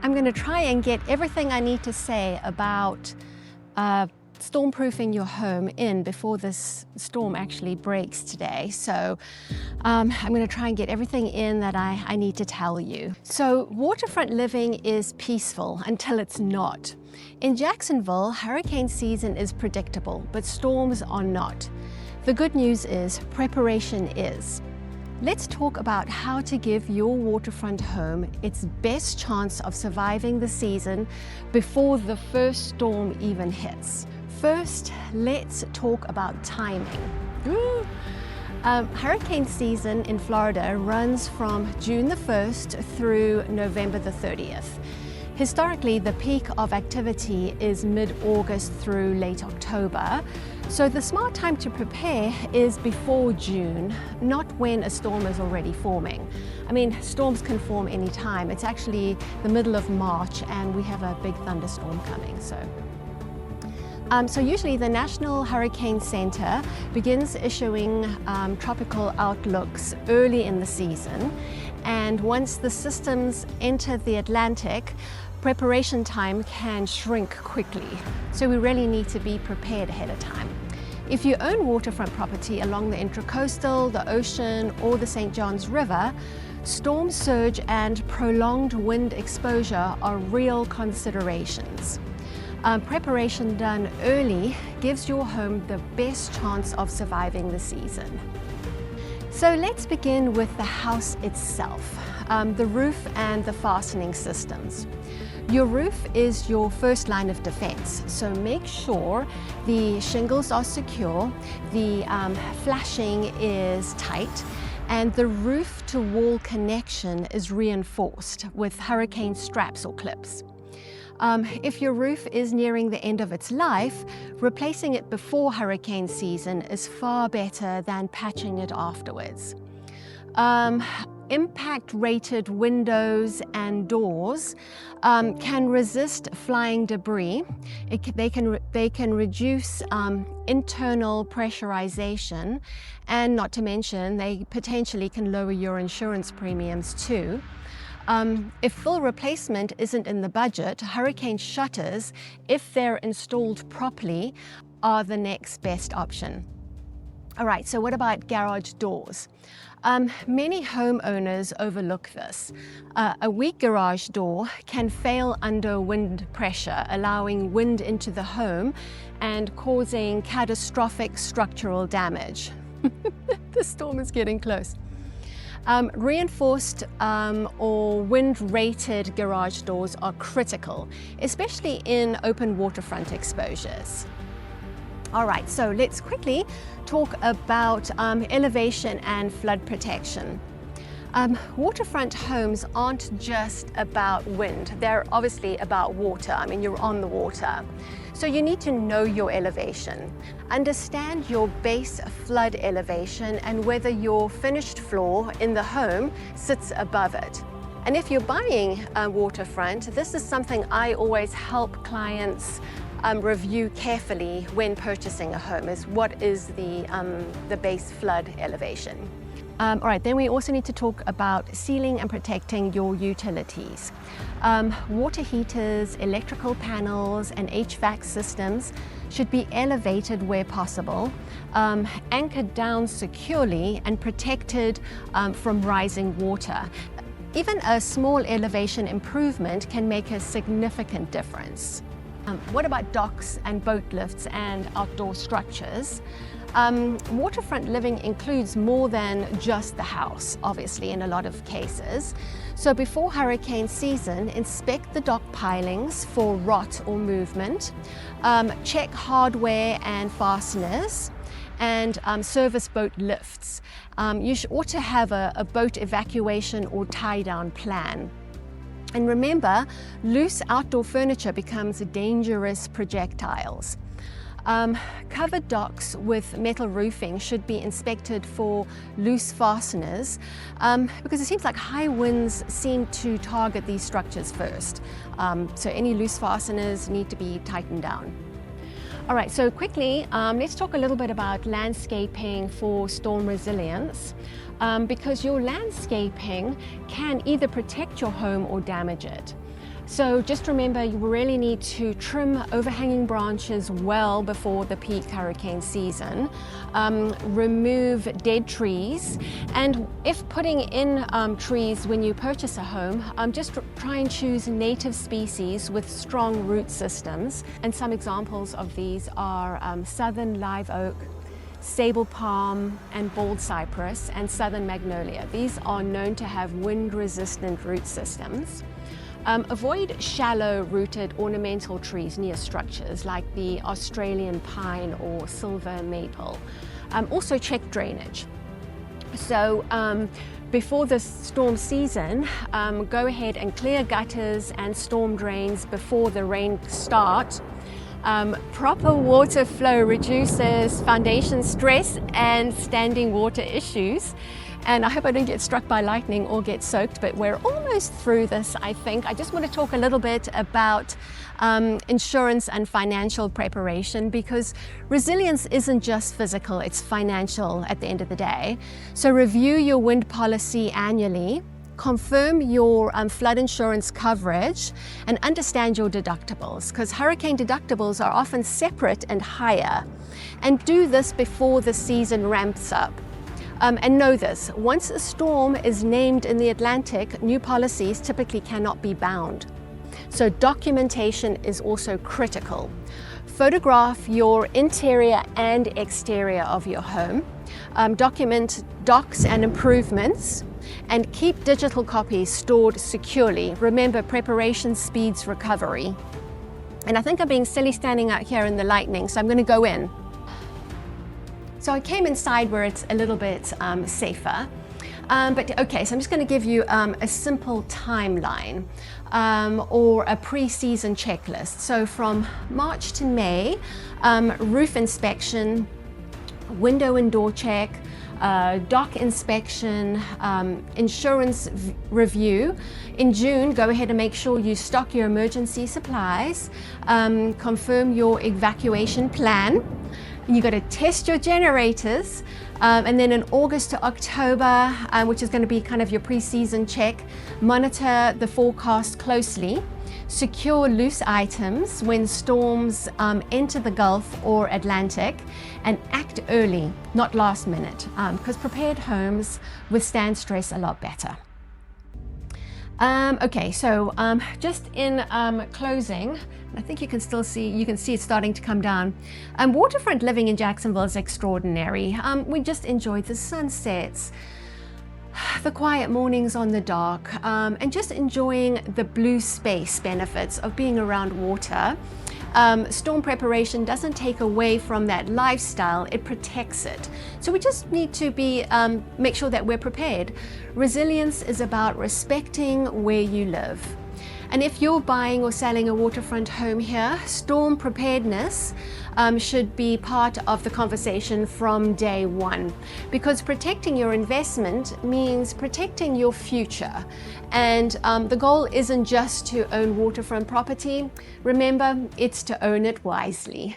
I'm going to try and get everything I need to say about stormproofing your home in before this storm actually breaks today. So I'm going to try and get everything in that I need to tell you. So waterfront living is peaceful until it's not. In Jacksonville, hurricane season is predictable, but storms are not. The good news is preparation is. Let's talk about how to give your waterfront home its best chance of surviving the season before the first storm even hits. First, let's talk about timing. Hurricane season in Florida runs from June the 1st through November the 30th. Historically, the peak of activity is mid-August through late October. So the smart time to prepare is before June, not when a storm is already forming. I mean, storms can form any time. It's actually the middle of March and we have a big thunderstorm coming. So usually the National Hurricane Center begins issuing tropical outlooks early in the season. And once the systems enter the Atlantic, preparation time can shrink quickly. So we really need to be prepared ahead of time. If you own waterfront property along the Intracoastal, the ocean, or the St. Johns River, storm surge and prolonged wind exposure are real considerations. Preparation done early gives your home the best chance of surviving the season. So let's begin with the house itself, the roof and the fastening systems. Your roof is your first line of defense, so make sure the shingles are secure, the flashing is tight, and the roof-to-wall connection is reinforced with hurricane straps or clips. If your roof is nearing the end of its life, replacing it before hurricane season is far better than patching it afterwards. Impact-rated windows and doors can resist flying debris. They can reduce internal pressurization, and not to mention they potentially can lower your insurance premiums too. If full replacement isn't in the budget, hurricane shutters, if they're installed properly, are the next best option. All right, so what about garage doors? Many homeowners overlook this. A weak garage door can fail under wind pressure, allowing wind into the home and causing catastrophic structural damage. The storm is getting close. Reinforced or wind-rated garage doors are critical, especially in open waterfront exposures. All right, so let's quickly talk about elevation and flood protection. Waterfront homes aren't just about wind, they're obviously about water. I mean, you're on the water. So you need to know your elevation. Understand your base flood elevation and whether your finished floor in the home sits above it. And if you're buying a waterfront, this is something I always help clients review carefully when purchasing a home, is what is the base flood elevation. All right, then we also need to talk about sealing and protecting your utilities. Water heaters, electrical panels, and HVAC systems should be elevated where possible, anchored down securely and protected from rising water. Even a small elevation improvement can make a significant difference. What about docks and boat lifts and outdoor structures? Waterfront living includes more than just the house, obviously, in a lot of cases. So before hurricane season, inspect the dock pilings for rot or movement, check hardware and fasteners, and service boat lifts. You ought to have a boat evacuation or tie-down plan. And remember, loose outdoor furniture becomes dangerous projectiles. Covered docks with metal roofing should be inspected for loose fasteners because it seems like high winds seem to target these structures first. So any loose fasteners need to be tightened down. All right, so quickly, let's talk a little bit about landscaping for storm resilience. Because your landscaping can either protect your home or damage it. So just remember, you really need to trim overhanging branches well before the peak hurricane season. Remove dead trees, and if putting in trees when you purchase a home, just try and choose native species with strong root systems. And some examples of these are southern live oak, sable palm and bald cypress, and southern magnolia. These are known to have wind-resistant root systems. Avoid shallow-rooted ornamental trees near structures like the Australian pine or silver maple. Also check drainage. So before the storm season, go ahead and clear gutters and storm drains before the rain starts. Proper water flow reduces foundation stress and standing water issues. And I hope I don't get struck by lightning or get soaked, but we're almost through this, I think. I just want to talk a little bit about insurance and financial preparation, because resilience isn't just physical, it's financial at the end of the day. So review your wind policy annually, confirm your flood insurance coverage, and understand your deductibles, because hurricane deductibles are often separate and higher. And do this before the season ramps up. And know this, once a storm is named in the Atlantic, new policies typically cannot be bound. So documentation is also critical. Photograph your interior and exterior of your home. Document docks and improvements, and keep digital copies stored securely. Remember, preparation speeds recovery. And I think I'm being silly standing out here in the lightning, so I'm going to go in. So I came inside where it's a little bit safer. But okay, so I'm just going to give you a simple timeline or a pre-season checklist. So from March to May, roof inspection, window and door check, dock inspection, insurance review. In June, go ahead and make sure you stock your emergency supplies, confirm your evacuation plan. You got to test your generators, and then in August to October, which is going to be kind of your pre-season check, monitor the forecast closely, secure loose items when storms enter the Gulf or Atlantic, and act early, not last minute, because prepared homes withstand stress a lot better. Okay, so just in closing, I think you can still see, it's starting to come down. Waterfront living in Jacksonville is extraordinary. We just enjoyed the sunsets, the quiet mornings on the dock, and just enjoying the blue space benefits of being around water. Storm preparation doesn't take away from that lifestyle, it protects it. So we just need to make sure that we're prepared. Resilience is about respecting where you live. And if you're buying or selling a waterfront home here, storm preparedness should be part of the conversation from day one, because protecting your investment means protecting your future. And the goal isn't just to own waterfront property. Remember, it's to own it wisely.